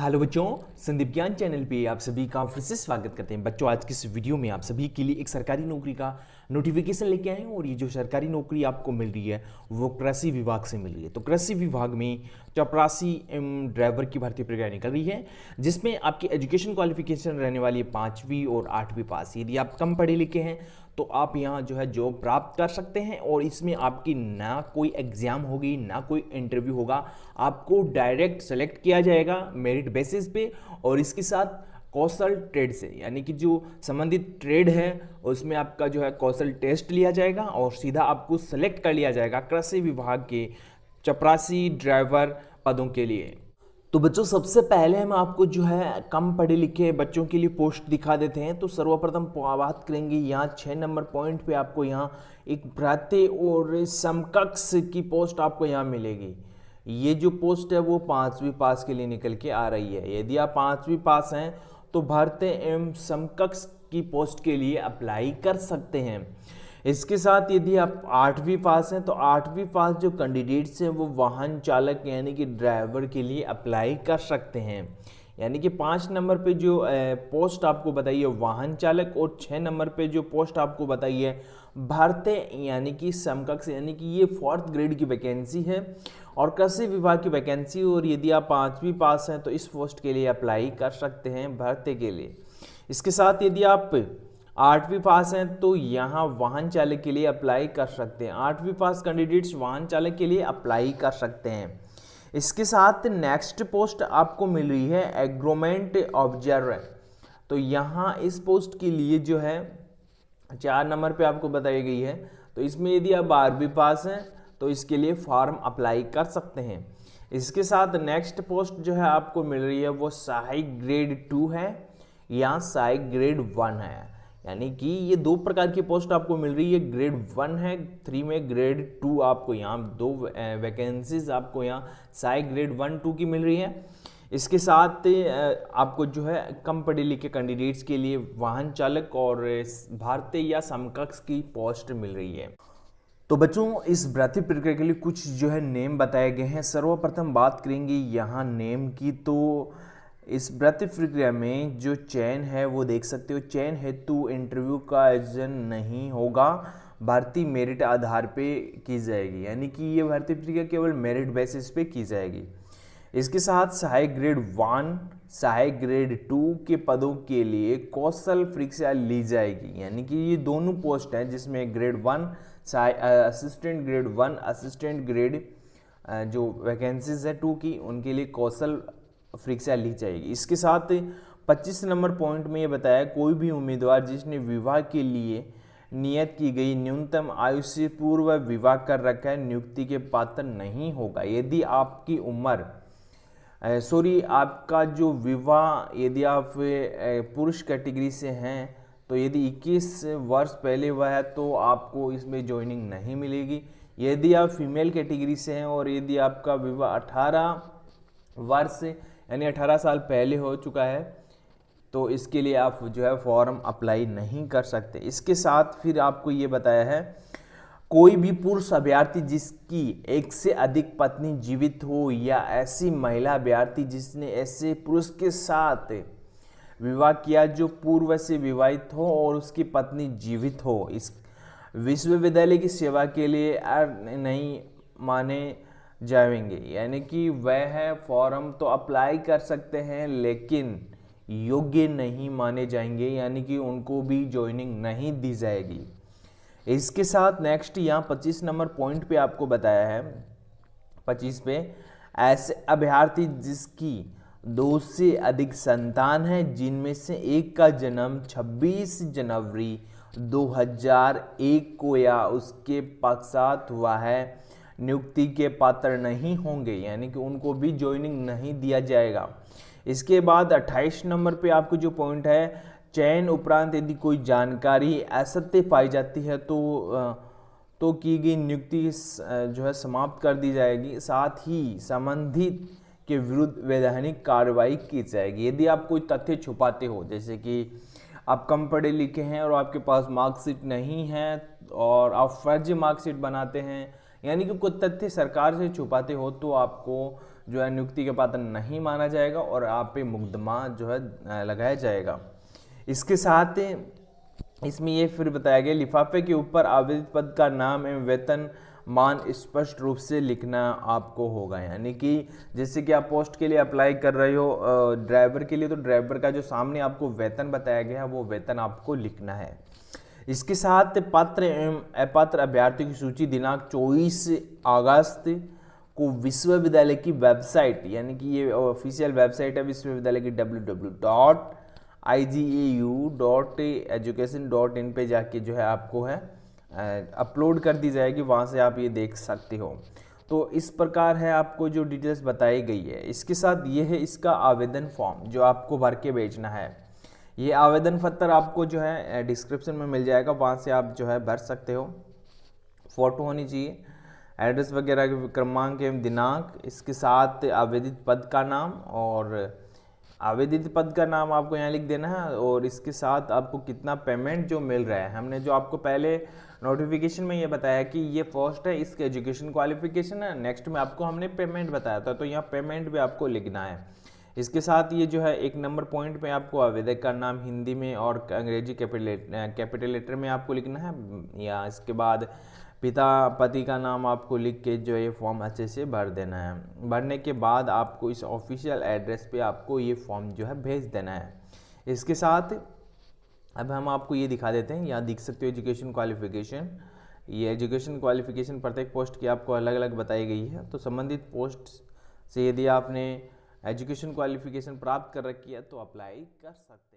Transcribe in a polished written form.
Hello बच्चों, संदीप ज्ञान channel पे आप सभी का फिर से स्वागत करते हैं। बच्चों, आज की इस वीडियो में आप सभी के लिए एक सरकारी नौकरी का नोटिफिकेशन लेके आए हैं और ये जो सरकारी नौकरी आपको मिल रही है वो कृषि विभाग से मिल रही है। तो कृषि विभाग में चपरासी ड्राइवर की भर्ती प्रक्रिया निकल रही है, जिसमें आपकी एजुकेशन क्वालिफिकेशन रहने वाली है 5वीं और 8वीं पास। यदि आप कम पढ़े लिखे हैं तो आप यहाँ जो है जॉब प्राप्त कर सकते हैं और इसमें आपकी ना कोई एग्ज़ाम होगी ना कोई इंटरव्यू होगा। आपको डायरेक्ट सेलेक्ट किया जाएगा मेरिट बेसिस पे और इसके साथ कौशल ट्रेड से, यानी कि जो संबंधित ट्रेड है उसमें आपका जो है कौशल टेस्ट लिया जाएगा और सीधा आपको सेलेक्ट कर लिया जाएगा कृषि विभाग के चपरासी ड्राइवर पदों के लिए। तो बच्चों, सबसे पहले हम आपको जो है कम पढ़े लिखे बच्चों के लिए पोस्ट दिखा देते हैं। तो सर्वप्रथम बात करेंगे यहाँ 6 नंबर पॉइंट पे आपको यहाँ एक भ्राते और समकक्ष की पोस्ट आपको यहाँ मिलेगी। ये जो पोस्ट है वो 5वीं पास के लिए निकल के आ रही है। यदि आप 5वीं पास हैं तो भ्राते एवं समकक्ष की पोस्ट के लिए अप्लाई कर सकते हैं। इसके साथ यदि आप 8वीं पास हैं तो 8वीं पास जो कैंडिडेट्स हैं वो वाहन चालक यानी कि ड्राइवर के लिए अप्लाई कर सकते हैं। यानी कि 5 नंबर पे जो पोस्ट आपको बताइए वाहन चालक और 6 नंबर पे जो पोस्ट आपको बताइए भारतीय यानी कि समकक्ष, यानी कि ये 4th ग्रेड की वैकेंसी है और कृषि विभाग की वैकेंसी। और यदि आप 5वीं पास हैं तो इस पोस्ट के लिए अप्लाई कर सकते हैं भर्ती के लिए। इसके साथ यदि आप 8वीं पास हैं तो यहाँ वाहन चालक के लिए अप्लाई कर सकते हैं। 8वीं पास कैंडिडेट्स वाहन चालक के लिए अप्लाई कर सकते हैं। इसके साथ नेक्स्ट पोस्ट आपको मिल रही है एग्रोमेंट ऑब्जर्वर। तो यहाँ इस पोस्ट के लिए जो है 4 नंबर पे आपको बताई गई है। तो इसमें यदि आप 12वीं पास हैं तो इसके लिए फॉर्म अप्लाई कर सकते हैं। इसके साथ नेक्स्ट पोस्ट जो है आपको मिल रही है वो सहायक ग्रेड 2 है या सहायक ग्रेड 1 है। यानी कि ये 2 प्रकार की पोस्ट आपको मिल रही है। ग्रेड 1 है 3 में, ग्रेड 2 आपको यहाँ 2 वैकेंसीज आपको यहाँ सहायक ग्रेड 1-2 की मिल रही है। इसके साथ आपको जो है कम पढ़े लिखे कैंडिडेट्स के लिए वाहन चालक और भारतीय या समकक्ष की पोस्ट मिल रही है। तो बच्चों, इस भर्ती प्रक्रिया के लिए कुछ जो है नेम बताए गए हैं। सर्वप्रथम बात करेंगे यहाँ नेम की। तो इस भर्ती प्रक्रिया में जो चयन है वो देख सकते हो, चयन हेतु इंटरव्यू का आयोजन नहीं होगा, भर्ती मेरिट आधार पे की जाएगी। यानी कि ये भर्ती प्रक्रिया केवल मेरिट बेसिस पे की जाएगी। इसके साथ सहायक ग्रेड 1, सहायक ग्रेड 2 के पदों के लिए कौशल परीक्षा ली जाएगी। यानी कि ये दोनों पोस्ट हैं जिसमें grade 1 assistant grade 1 assistant grade जो वैकेंसीज है 2 की, उनके लिए कौशल परीक्षा ली जाएगी। इसके साथ 25 नंबर पॉइंट में ये बताया कोई भी उम्मीदवार जिसने विवाह के लिए नियत की गई न्यूनतम आयु से पूर्व विवाह कर रखा है नियुक्ति के पात्र नहीं होगा। यदि आपकी उम्र आपका जो विवाह यदि आप पुरुष कैटेगरी से हैं तो यदि 21 वर्ष पहले हुआ है तो आपको इसमें ज्वाइनिंग नहीं मिलेगी। यदि आप फीमेल कैटेगरी से हैं और यदि आपका विवाह 18 वर्ष यानी 18 साल पहले हो चुका है तो इसके लिए आप जो है फॉर्म अप्लाई नहीं कर सकते। इसके साथ फिर आपको ये बताया है कोई भी पुरुष अभ्यर्थी जिसकी एक से अधिक पत्नी जीवित हो या ऐसी महिला अभ्यर्थी जिसने ऐसे पुरुष के साथ विवाह किया जो पूर्व से विवाहित हो और उसकी पत्नी जीवित हो, इस विश्वविद्यालय की सेवा के लिए नहीं माने जाएंगे। यानी कि वह फॉर्म तो अप्लाई कर सकते हैं लेकिन योग्य नहीं माने जाएंगे, यानी कि उनको भी ज्वाइनिंग नहीं दी जाएगी। इसके साथ नेक्स्ट यहाँ 25 नंबर पॉइंट पे आपको बताया है 25 पे ऐसे अभ्यर्थी जिसकी 2 से अधिक संतान है जिनमें से एक का जन्म 26 जनवरी 2001 को या उसके पश्चात हुआ है नियुक्ति के पात्र नहीं होंगे। यानी कि उनको भी ज्वाइनिंग नहीं दिया जाएगा। इसके बाद 28 नंबर पे आपको जो पॉइंट है चयन उपरांत यदि कोई जानकारी असत्य पाई जाती है तो की गई नियुक्ति जो है समाप्त कर दी जाएगी। साथ ही संबंधित के विरुद्ध वैधानिक कार्रवाई की जाएगी। यदि आप कोई तथ्य छुपाते हो, जैसे कि आप कम पढ़े लिखे हैं और आपके पास मार्कशीट नहीं है और आप फर्जी मार्कशीट बनाते हैं, यानी कि कोई तथ्य सरकार से छुपाते हो तो आपको जो है नियुक्ति के पात्र नहीं माना जाएगा और आप पे मुकदमा जो है लगाया जाएगा। इसके साथ इसमें ये फिर बताया गया लिफाफे के ऊपर आवेदित पद का नाम एवं वेतन मान स्पष्ट रूप से लिखना आपको होगा। यानी कि जैसे कि आप पोस्ट के लिए अप्लाई कर रहे हो ड्राइवर के लिए, तो ड्राइवर का जो सामने आपको वेतन बताया गया है वो वेतन आपको लिखना है। इसके साथ पात्र एवं अपात्र अभ्यर्थियों की सूची दिनांक 24 अगस्त को विश्वविद्यालय की वेबसाइट, यानी कि ये ऑफिशियल वेबसाइट है विश्वविद्यालय की www.igau.education.in पे जाके जो है आपको है अपलोड कर दी जाएगी, वहाँ से आप ये देख सकते हो। तो इस प्रकार है आपको जो डिटेल्स बताई गई है। इसके साथ ये है इसका आवेदन फॉर्म जो आपको भर के भेजना है। ये आवेदन पत्र आपको जो है डिस्क्रिप्शन में मिल जाएगा, वहाँ से आप जो है भर सकते हो। फ़ोटो होनी चाहिए, एड्रेस वगैरह के क्रमांक एवं दिनांक, इसके साथ आवेदित पद का नाम, और आवेदित पद का नाम आपको यहाँ लिख देना है, और इसके साथ आपको कितना पेमेंट जो मिल रहा है। हमने जो आपको पहले नोटिफिकेशन में ये बताया कि ये फर्स्ट है, इसके एजुकेशन क्वालिफिकेशन है, नेक्स्ट में आपको हमने पेमेंट बताया था, तो यहाँ पेमेंट भी आपको लिखना है। इसके साथ ये जो है 1 नंबर पॉइंट पे आपको आवेदक का नाम हिंदी में और अंग्रेजी कैपिटल लेटर में आपको लिखना है, या इसके बाद पिता पति का नाम आपको लिख के जो ये फॉर्म अच्छे से भर देना है। भरने के बाद आपको इस ऑफिशियल एड्रेस पे आपको ये फॉर्म जो है भेज देना है। इसके साथ अब हम आपको ये दिखा देते हैं, यहाँ दिख सकते हो एजुकेशन क्वालिफिकेशन। ये एजुकेशन क्वालिफिकेशन प्रत्येक पोस्ट की आपको अलग अलग बताई गई है। तो संबंधित पोस्ट से यदि आपने एजुकेशन क्वालिफिकेशन प्राप्त कर रखी है तो अप्लाई कर सकते हैं।